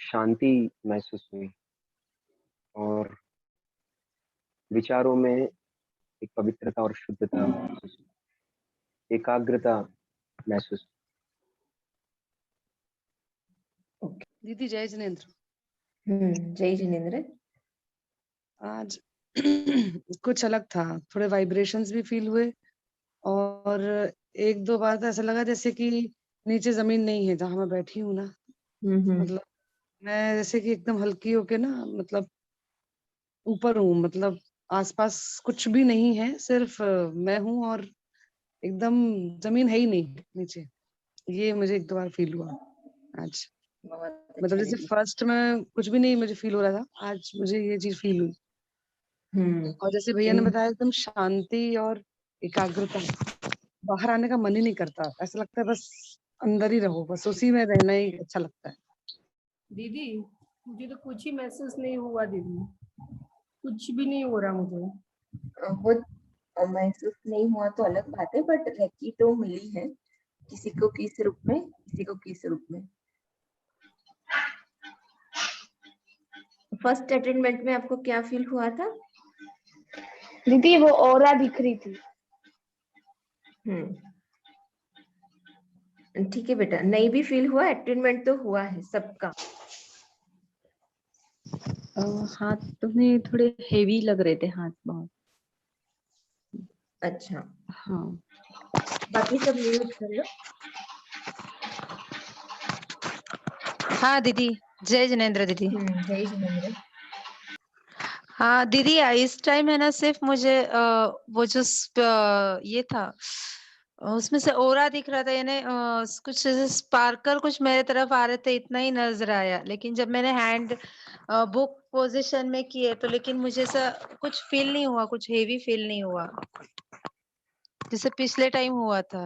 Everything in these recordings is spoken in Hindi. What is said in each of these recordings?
शांति महसूस हुई और विचारों में एक पवित्रता और शुद्धता महसूस हुई, एकाग्रता महसूस ओके। दीदी जय जिनेंद्र। जय जिनेंद्र। आज कुछ अलग था, थोड़े वाइब्रेशंस भी फील हुए और एक दो बार तो ऐसा लगा जैसे कि नीचे जमीन नहीं है जहाँ मैं बैठी हूँ ना, मतलब मैं जैसे कि एकदम हल्की होके ना, मतलब ऊपर हूँ, मतलब आसपास कुछ भी नहीं है, सिर्फ मैं हूँ और एकदम जमीन है ही नहीं नीचे। ये मुझे एक दो बार फील हुआ आज, बहुत मतलब अच्छा जैसे दीदी। फर्स्ट में कुछ भी नहीं मुझे फील हो रहा था, आज मुझे ये चीज फील हुई। और जैसे भैया ने बताया एकदम शांति और एकाग्रता, बाहर आने का मन ही नहीं करता, ऐसा लगता है बस अंदर ही रहो, बस उसी में रहना ही अच्छा लगता है। दीदी मुझे तो कुछ ही महसूस नहीं हुआ दीदी, कुछ भी नहीं हो रहा मुझे। वो महसूस नहीं हुआ तो अलग बात है, बट रेकी तो मिली है, किसी को किस रूप में, किसी को किस रूप में। फर्स्ट अटेंडमेंट में आपको क्या फील हुआ था? दीदी वो ऑरा दिख रही थी। ठीक है बेटा, नहीं भी फील हुआ, अटेंडमेंट तो हुआ है सबका। हाथ तुम्हें थोड़े हेवी लग रहे थे, हाथ बहुत। अच्छा हाँ, बाकी सब म्यूट कर लो। हाँ दीदी जय जिनेंद्र दीदी। जय जिनेंद्र। हाँ दीदी इस टाइम है ना, सिर्फ मुझे वो जो ये था उसमें से ओरा दिख रहा था, यानी कुछ स्पार्कल कुछ मेरे तरफ आ रहे थे, इतना ही नजर आया। लेकिन जब मैंने हैंड बुक पोजीशन में किए तो लेकिन मुझे ऐसा कुछ फील नहीं हुआ, कुछ हेवी फील नहीं हुआ जैसे पिछले टाइम हुआ था।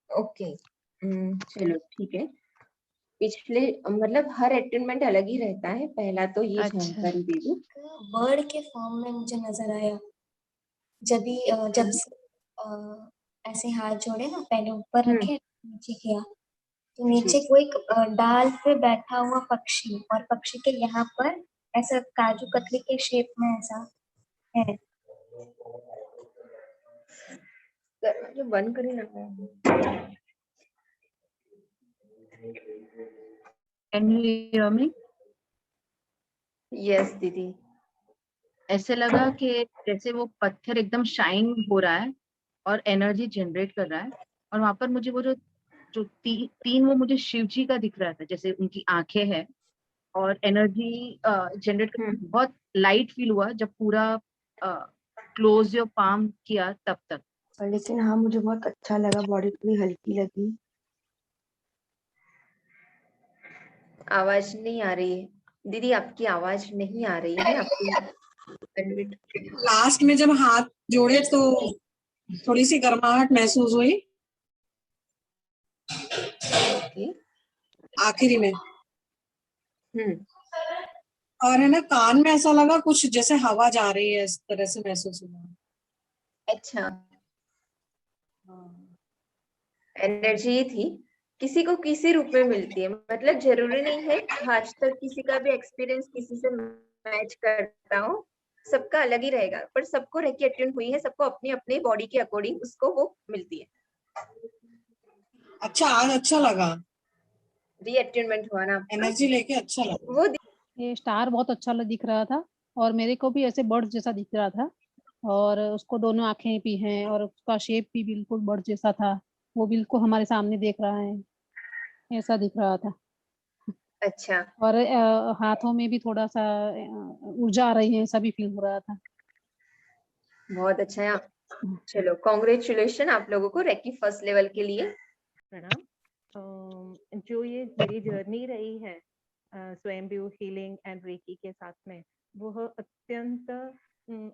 ओके चलो ठीक है। पिछले मतलब हर अटेंडमेंट अलग ही रहता है, पहला तो ये अच्छा। जानकारी दे दूं। वर्ड के फॉर्म में मुझे नजर आया, जब भी जब से ऐसे हाथ जोड़े ना, पहले ऊपर रखे नीचे किया, तो नीचे कोई डाल पे बैठा हुआ पक्षी, और पक्षी के यहाँ पर ऐसा काजू कतली के शेप में ऐसा है। जो बंद करी ना। Can you hear me? Yes दीदी। ऐसे लगा कि जैसे वो पत्थर एकदम शाइन हो रहा है और एनर्जी जनरेट कर रहा है, और वहां पर मुझे वो जो तीन वो मुझे शिव जी का दिख रहा था, जैसे उनकी आंखें हैं और एनर्जी जनरेट कर। बहुत लाइट फील हुआ जब पूरा क्लोज योर पाम किया तब तक। लेकिन हाँ मुझे बहुत अच्छा लगा, बॉडी थोड़ी हल्की लगी। आवाज नहीं आ रही है दीदी, आपकी आवाज नहीं आ रही है आपकी। लास्ट में जब हाथ जोड़े तो थोड़ी सी गर्माहट महसूस हुई आखिरी में। और है ना, कान में ऐसा लगा कुछ जैसे हवा जा रही है, इस तरह से महसूस हुआ। अच्छा एनर्जी थी, किसी को किसी रूप में मिलती है, मतलब जरूरी नहीं है आज तक किसी का भी एक्सपीरियंस किसी से मैच करता हो, सबका अलग ही रहेगा, पर सबको रेकी अटेंड हुई है, सबको अपनी अपनी बॉडी के अकॉर्डिंग उसको वो मिलती है। अच्छा आज अच्छा लगा, रीअटेंडमेंट हुआ ना, एनर्जी लेके अच्छा लगा। वो ये स्टार बहुत अच्छा दिख रहा था, और मेरे को भी ऐसे बर्ड जैसा दिख रहा था, और उसको दोनों आंखें भी हैं और उसका शेप भी बिल्कुल बर्ड जैसा था, वो बिल्कुल हमारे सामने देख रहा है, ऐसा दिख रहा था। अच्छा और हाथों में भी थोड़ा सा ऊर्जा आ रही है, ऐसा भी फील हो रहा था। बहुत अच्छा है। चलो कॉन्ग्रेचुलेशन आप लोगों को रेकी फर्स्ट लेवल के लिए। प्रणाम। जो ये मेरी जर्नी रही है स्वयंभू हीलिंग एंड रेकी के साथ में, वह अत्यंत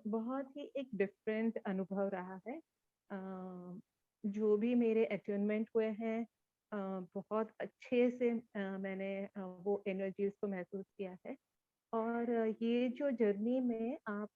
बहुत ही एक डिफरेंट अनुभव रहा है। जो भी मेरे अटेनमेंट हुए हैं बहुत अच्छे से मैंने वो एनर्जीज को महसूस किया है। और ये जो जर्नी में आप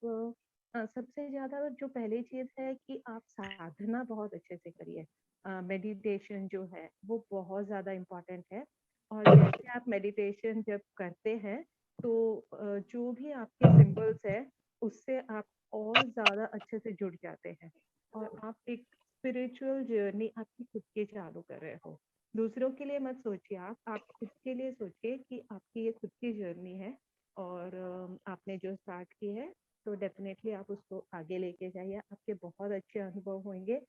सबसे ज्यादा जो पहली चीज है कि आप साधना बहुत अच्छे से करिए। मेडिटेशन जो है वो बहुत ज्यादा इम्पोर्टेंट है। और जैसे आप मेडिटेशन जब करते हैं तो जो भी आपके सिंबल्स है उससे आप और ज्यादा अच्छे से जुड़ जाते हैं और आप एक स्पिरिचुअल जर्नी आपकी खुद की चालू कर रहे हो। दूसरों के लिए मत सोचिए, आप खुद के लिए सोचिए कि आपकी ये खुद की जर्नी है और आपने जो स्टार्ट की है तो डेफिनेटली आप उसको आगे लेके जाइए, आपके बहुत अच्छे अनुभव होंगे।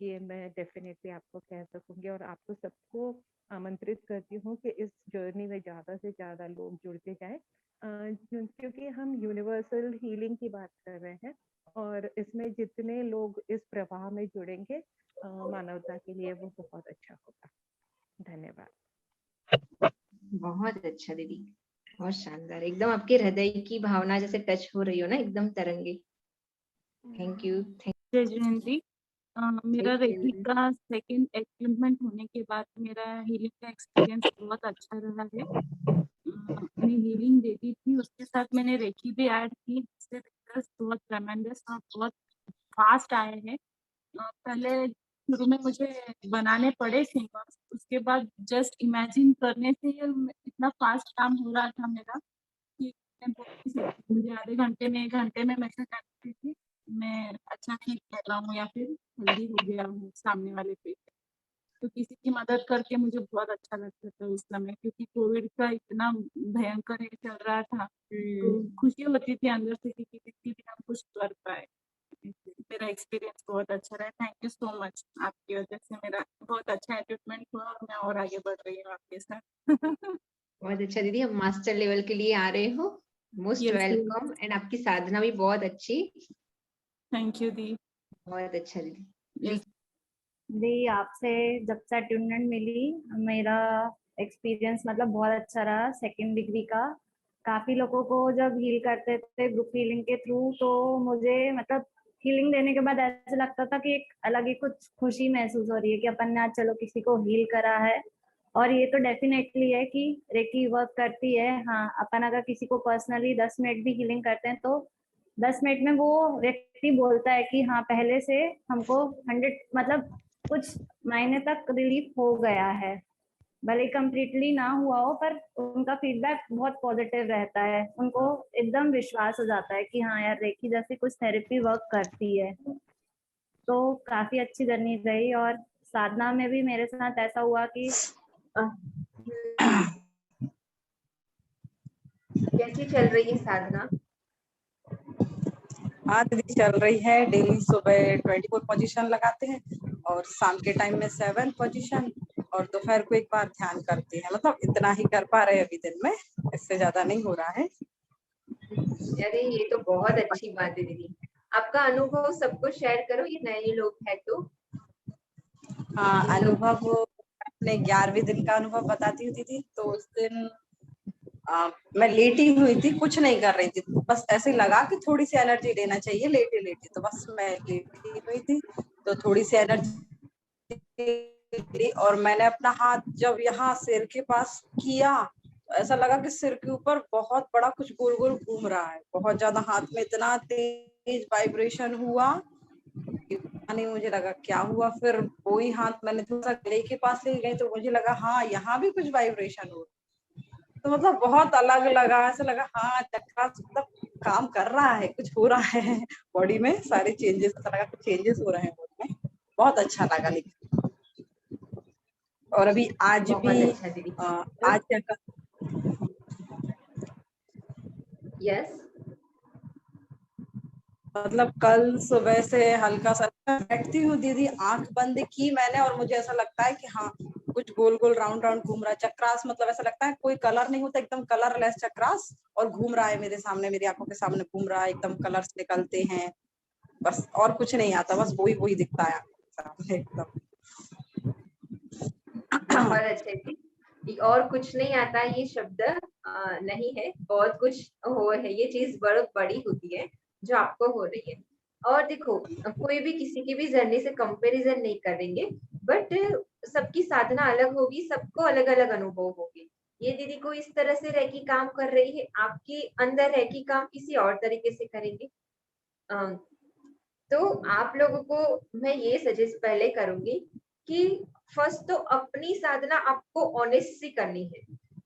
ये मैं डेफिनेटली आपको कह सकूंगी और आपको सबको आमंत्रित करती हूँ कि इस जर्नी में ज्यादा से ज्यादा लोग जुड़ते जाएं, क्योंकि हम यूनिवर्सल हीलिंग की बात कर रहे हैं और इसमें जितने लोग इस प्रवाह में जुड़ेंगे मानवता के लिए वो बहुत अच्छा होगा। धन्यवाद। बहुत अच्छा दीदी, बहुत शानदार, एकदम आपके हृदय की भावना जैसे टच हो रही हो ना, एकदम तरंगे। Thank you. जय जिनेंद्री, मेरा रेकी का सेकंड एक्सपेरिमेंट होने के बाद मेरा हीलिंग का एक्सपीरियंस बहुत अच्छा रहा है। मैं हीलिंग देती थी, उसके साथ मैंने रेकी भी ऐड की, जिससे रिजल्ट्स बहुत ट्रेमेंडस और बहुत फास्ट आए हैं। पहले शुरू में मुझे बनाने पड़े सिंबल्स, उसके बाद जस्ट इमेजिन करने से ही इतना फास्ट काम हो रहा था मेरा कि मैं बोल नहीं सकती। मुझे आधे घंटे में 1 घंटे में मैसेज आती थी मैं अच्छा फील कर रहा हूँ या फिर हेल्दी हो गया हूँ सामने वाले पे। तो किसी की मदद करके मुझे बहुत अच्छा लगता था उस समय, क्योंकि कोविड का इतना भयंकर ये चल रहा था, तो खुशी होती थी अंदर से कि किसी भी हम कुछ कर पाए। मेरा एक्सपीरियंस बहुत अच्छा रहा। थैंक यू सो मच, आपकी वजह से मेरा बहुत अच्छा अचीवमेंट हुआ और मैं और आगे बढ़ रही हूँ आपके साथ। बहुत अच्छा दीदी, हम मास्टर लेवल के लिए आ रहे हो, मोस्ट वेलकम। एंड आपकी साधना भी बहुत अच्छी। थैंक यू दी, बहुत अच्छा दीदी। दी आपसे जब से अटैचमेंट मिली मेरा एक्सपीरियंस मतलब बहुत अच्छा रहा सेकंड डिग्री का। काफी लोगों को जब हील करते थे ग्रुप हीलिंग के थ्रू, तो मुझे मतलब हीलिंग देने के बाद ऐसा लगता था कि एक अलग ही कुछ खुशी महसूस हो रही है कि अपन ने आज चलो किसी को हील करा है। और ये तो डेफिनेटली है कि रेकी वर्क करती है। हाँ, अपन अगर किसी को पर्सनली 10 मिनट भी हीलिंग करते हैं तो 10 मिनट में वो व्यक्ति बोलता है कि हाँ पहले से हमको 100 मतलब कुछ महीने तक रिलीफ हो गया है, भले कंप्लीटली ना हुआ हो, पर उनका फीडबैक बहुत पॉजिटिव रहता है। उनको एकदम विश्वास हो जाता है कि हाँ यार रेकी जैसे कुछ थेरेपी वर्क करती है। तो काफी अच्छी जर्नी रही। और साधना में भी मेरे साथ ऐसा हुआ कि कैसी चल रही है साधना? हाँ दीदी चल रही है। डेली सुबह 24 पोजीशन लगाते हैं और शाम के टाइम में 7 पोजीशन और दोपहर को एक बार ध्यान करते हैं। मतलब इतना ही कर पा रहे हैं अभी दिन में, इससे ज्यादा नहीं हो रहा है। अरे ये तो बहुत अच्छी बात है दीदी। आपका अनुभव सबको शेयर करो, ये नए लोग हैं तो। हाँ, अनुभव अपने 11वें दिन का अनुभव बताती हूँ दीदी। तो उस दिन मैं लेटी हुई थी, कुछ नहीं कर रही थी, बस ऐसे लगा कि थोड़ी सी एनर्जी लेना चाहिए लेटे लेटे, तो बस मैं लेटी हुई थी तो थोड़ी सी एनर्जी और मैंने अपना हाथ जब यहाँ सिर के पास किया तो ऐसा लगा कि सिर के ऊपर बहुत बड़ा कुछ गोल गोल घूम रहा है। बहुत ज्यादा हाथ में इतना तेज वाइब्रेशन हुआ, नहीं मुझे लगा क्या हुआ। फिर वही हाथ मैंने थोड़ा सा गले के पास ले गई तो मुझे लगा हाँ यहाँ भी कुछ वाइब्रेशन हो, तो मतलब बहुत अलग लगा। ऐसा लगा हाँ चक्रास मतलब काम कर रहा है, कुछ हो रहा है बॉडी में, सारे चेंजेस, ऐसा लगा कुछ चेंजेस हो रहे हैं बॉडी में। बहुत अच्छा लगा। लेकिन और अभी आज भी आज क्या यस मतलब कल सुबह से हल्का सा बैठती हूँ दीदी, आंख बंद की मैंने और मुझे ऐसा लगता है कि हाँ कुछ गोल गोल राउंड राउंड घूम रहा है। चक्रास मतलब ऐसा लगता है कोई कलर नहीं होता, एकदम कलरलेस चक्रास, और घूम रहा है मेरे सामने, मेरी आंखों के सामने घूम रहा है, एकदम कलर्स निकलते हैं, बस और कुछ नहीं आता, बस वही वही दिखता है सामने एकदम। बहुत अच्छे जी। और कुछ नहीं आता ये शब्द नहीं है, बहुत कुछ हो है, ये चीज बहुत बड़ी होती है जो आपको हो रही है। और देखो कोई भी किसी की भी जर्नी से कंपैरिजन नहीं करेंगे, बट सबकी साधना अलग होगी, सबको अलग अलग अनुभव होगी। ये दीदी को इस तरह से रह की काम कर रही है, आपके अंदर रह की काम किसी और तरीके से करेंगे। तो आप लोगों को मैं ये सजेस्ट पहले करूंगी कि फर्स्ट तो अपनी साधना आपको ऑनेस्ट सी करनी है,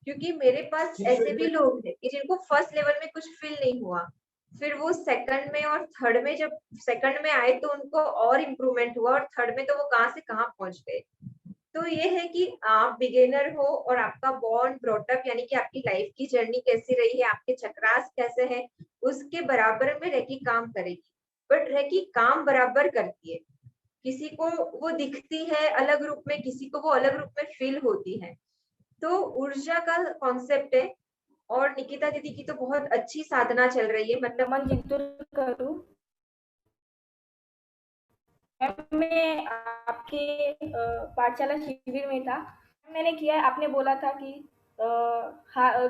क्योंकि मेरे पास ऐसे भी लोग हैं कि जिनको फर्स्ट लेवल में कुछ फील नहीं हुआ, फिर वो सेकंड में और थर्ड में, जब सेकंड में आए तो उनको और इम्प्रूवमेंट हुआ, और थर्ड में तो वो कहाँ से कहाँ पहुंच गए। तो ये है कि आप बिगिनर हो और आपका बॉर्न ब्रॉटअप यानी कि आपकी लाइफ की जर्नी कैसी रही है, आपके चक्रास कैसे हैं, उसके बराबर में रेकी काम करेगी। बट रेकी काम बराबर करती है, किसी को वो दिखती है अलग रूप में, किसी को वो अलग रूप में फील होती है। तो ऊर्जा का कॉन्सेप्ट है। और निकिता दीदी की तो बहुत अच्छी साधना चल रही है, मतलब मन जिंतूर करूं। मैं आपके पाठशाला शिविर में था, मैंने किया है। आपने बोला था कि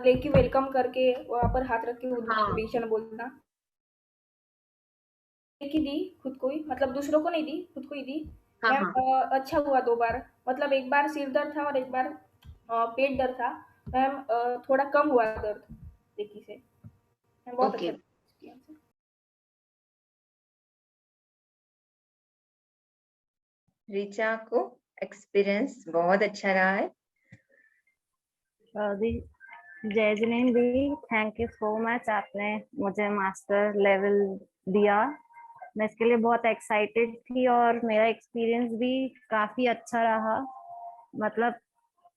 लेकी वेलकम करके वहां पर हाथ रख के उद्घोषणा बोलना। की दी खुद को ही, मतलब दूसरों को नहीं दी, खुद को ही दी। मैम अच्छा हुआ 2 बार, मतलब एक बार सिर दर्द था और एक बार पेट दर्द था। मैम थोड़ा कम हुआ दर्द लेकी से। बहुत अच्छा किया। ऋचा को एक्सपीरियंस बहुत अच्छा रहा है। जय जिनेन्द्र दी, थैंक यू सो मच, आपने मुझे मास्टर लेवल दिया। मैं इसके लिए बहुत एक्साइटेड थी और मेरा एक्सपीरियंस भी काफी अच्छा रहा। मतलब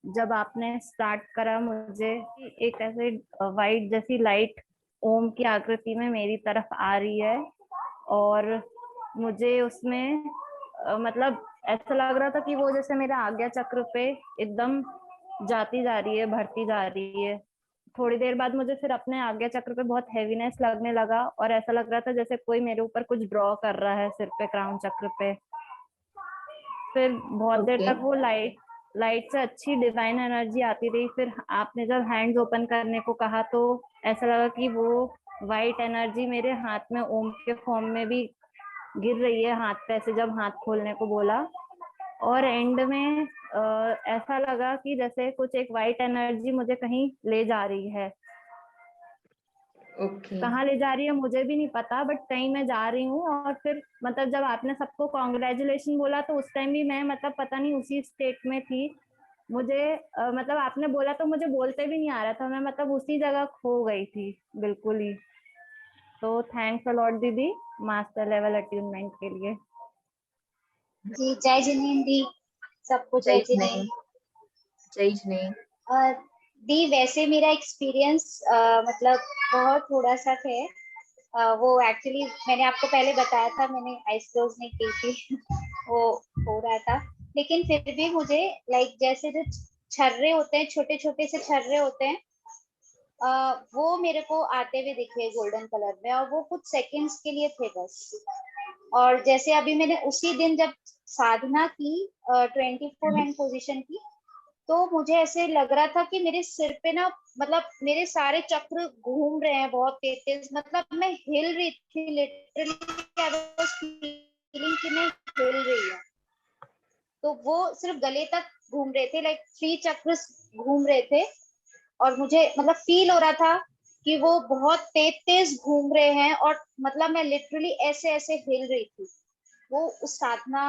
जब आपने स्टार्ट करा, मुझे एक ऐसे वाइट जैसी लाइट ओम की आकृति में मेरी तरफ आ रही है, और मुझे उसमें मतलब ऐसा लग रहा था कि वो जैसे मेरे आज्ञा चक्र पे एकदम जाती जा रही है, बढ़ती जा रही है। थोड़ी देर बाद मुझे फिर अपने आज्ञा चक्र पे बहुत हैवीनेस लगने लगा, और ऐसा लग रहा था जैसे कोई मेरे ऊपर कुछ ड्रॉ कर रहा है सिर पे, क्राउन चक्र पे। फिर बहुत देर तक वो लाइट से अच्छी डिवाइन एनर्जी आती रही। फिर आपने जब हैंड्स ओपन करने को कहा तो ऐसा लगा कि वो वाइट एनर्जी मेरे हाथ में ओम के फॉर्म में भी गिर रही है हाथ पे, ऐसे जब हाथ खोलने को बोला। और एंड में ऐसा लगा कि जैसे कुछ एक वाइट एनर्जी मुझे कहीं ले जा रही है। कहाँ ले जा रही है मुझे भी नहीं पता, बट कहीं मैं जा रही हूँ। और फिर मतलब जब आपने सबको कॉन्ग्रेचुलेशन बोला तो उस टाइम भी मैं मतलब पता नहीं उसी स्टेट में थी। मुझे मतलब आपने बोला तो मुझे बोलते भी नहीं आ रहा था, मैं मतलब उसी जगह खो गई थी बिल्कुल ही। तो थैंक्स अ लॉट दीदी मास्टर लेवल अट्यूनमेंट के लिए। जी जय जिनेन्द्र दी, सबको जय जिनेन्द्र। जय जिनेन्द्र। और दी वैसे मेरा एक्सपीरियंस मतलब बहुत थोड़ा सा है। वो एक्चुअली मैंने आपको पहले बताया था, मैंने आइस क्लोज नहीं की थी वो हो रहा था। लेकिन फिर भी मुझे लाइक जैसे जो छर्रे होते हैं, छोटे छोटे से छर्रे होते हैं, वो मेरे को आते हुए दिखे गोल्डन कलर में, और वो कुछ सेकंड्स के लिए थे बस। और जैसे अभी मैंने उसी दिन जब साधना की 24 हैंड पोजीशन की, तो मुझे ऐसे लग रहा था कि मेरे सिर पे ना मतलब मेरे सारे चक्र घूम रहे हैं बहुत तेज। मतलब मैं हिल रही थी लिटरली, फीलिंग कि मैं हिल रही हूँ। तो वो सिर्फ गले तक घूम रहे थे, लाइक 3 चक्र घूम रहे थे, और मुझे मतलब फील हो रहा था कि वो बहुत तेज घूम रहे हैं, और मतलब मैं लिटरली ऐसे ऐसे हिल रही थी। वो उस साधना,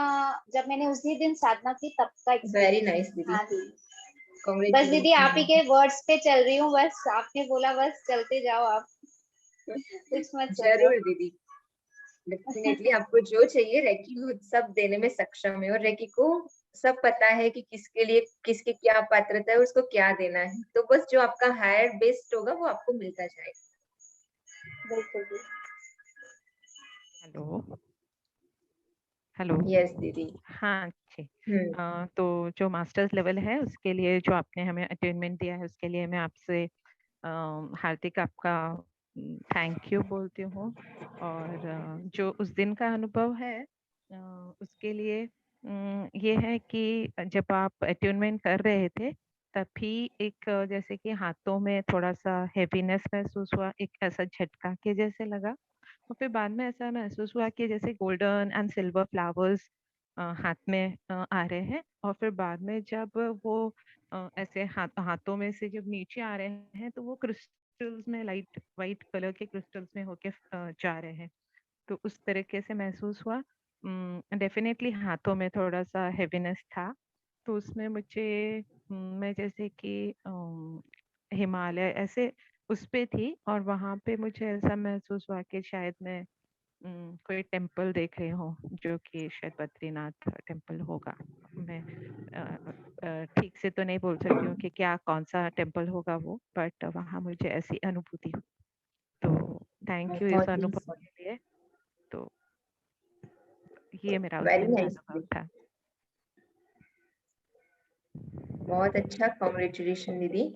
जब मैंने उसी दिन साधना की तब का। वेरी नाइस दीदी। हाँ दीदी, बस दीदी आप ही के वर्ड्स पे चल रही हूँ, बस आपने बोला बस चलते जाओ आप, कुछ मत जरूर दीदी, डेफिनेटली आपको जो चाहिए रेकी को सब देने में सक्षम है, और रेकी को सब पता है कि किसके लिए किसकी क्या पात्रता है, उसको क्या देना है। तो बस जो आपका हायर बेस्ट होगा वो आपको मिलता जाएगा। बिल्कुल। Hello hello. यस दीदी। हाँ जी। तो जो मास्टर्स लेवल है उसके लिए जो आपने हमें अटेनमेंट दिया है उसके लिए मैं आपसे हार्दिक आपका थैंक यू बोलती हूँ। और जो उस दिन का अनुभव है उसके लिए ये है कि जब आप अटेनमेंट कर रहे थे तभी एक जैसे कि हाथों में थोड़ा सा हैवीनेस महसूस हुआ, एक ऐसा झटका के जैसे लगा। और फिर बाद में ऐसा महसूस हुआ कि जैसे गोल्डन एंड सिल्वर फ्लावर्स हाथ में आ रहे हैं। और फिर बाद में जब वो ऐसे हाथों में से जब नीचे आ रहे हैं तो वो क्रिस्टल्स में लाइट वाइट कलर के क्रिस्टल्स में होके जा रहे हैं। तो उस तरीके से महसूस हुआ। डेफिनेटली हाथों में थोड़ा सा हैवीनेस था, तो उसमें मुझे मैं जैसे कि हिमालय ऐसे उस पे थी और वहां पे मुझे ऐसा महसूस हुआ कि शायद मैं कोई टेम्पल देख रही हूँ जो कि शायद बद्रीनाथ टेम्पल होगा। मैं ठीक से तो नहीं बोल सकती हूँ कि क्या कौन सा टेम्पल होगा वो, बट वहाँ मुझे ऐसी अनुभूति हुई। तो थैंक यू इस बहुत ही अनुभव के लिए। तो ये मेरा उस वेरी दिन का नाइस, अनुभव था। बहुत अच्छा, कॉन्ग्रेचुलेशन दीदी।